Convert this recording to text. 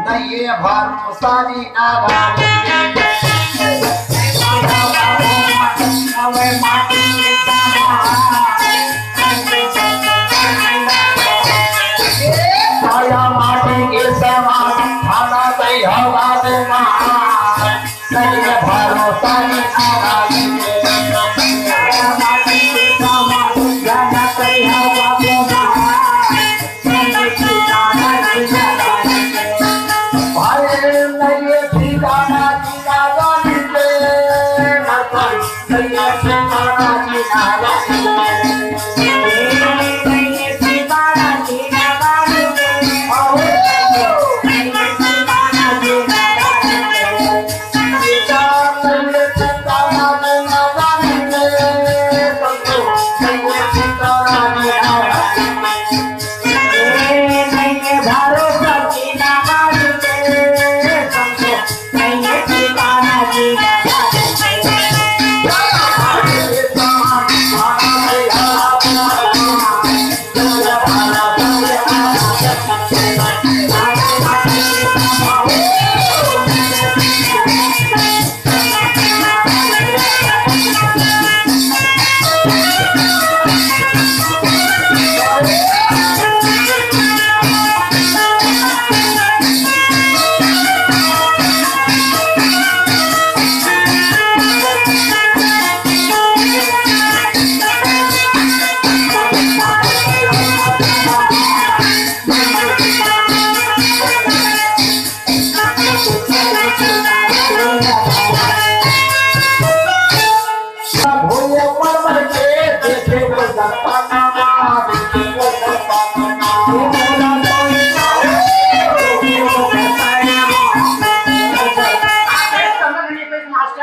नहीं भरोसा नी आवाज माटी के समान खाना दई हवा दे नहीं भरोसा नी आवाज माटी के समान खाना दई हवा दे